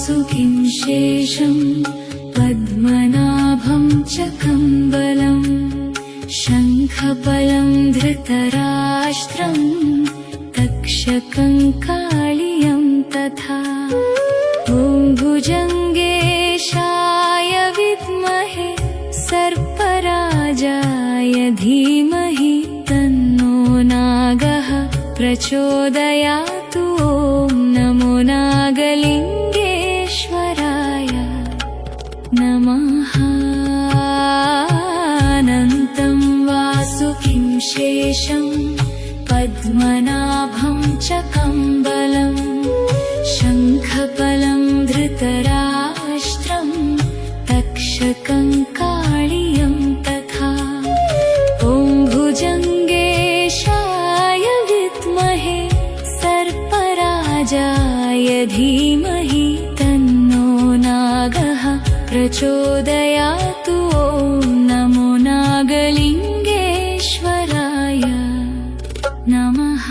वासुकिं शेषं पद्मनाभं च कम्बलं शङ्खपलं धृतराष्ट्रं तक्षकं कालियं तथा ॐ भुजङ्गेशाय विद्महे सर्पराजाय धीमहि तन्नो नागः प्रचोदयातु। ॐ नमो नागलिङ्गेश्वराय नमः। अनन्तं वासुकिं शेषं पद्मनाभं च कम्बलं शङ्खपलं धृतराष्ट्रं तक्षकं कालियं तथा ॐ भुजङ्गेशाय विद्महे सर्पराजाय धीमहि तन्नो नागः प्रचोदयातु। ॐ नमो नागलिङ्गेश्वराय नमः।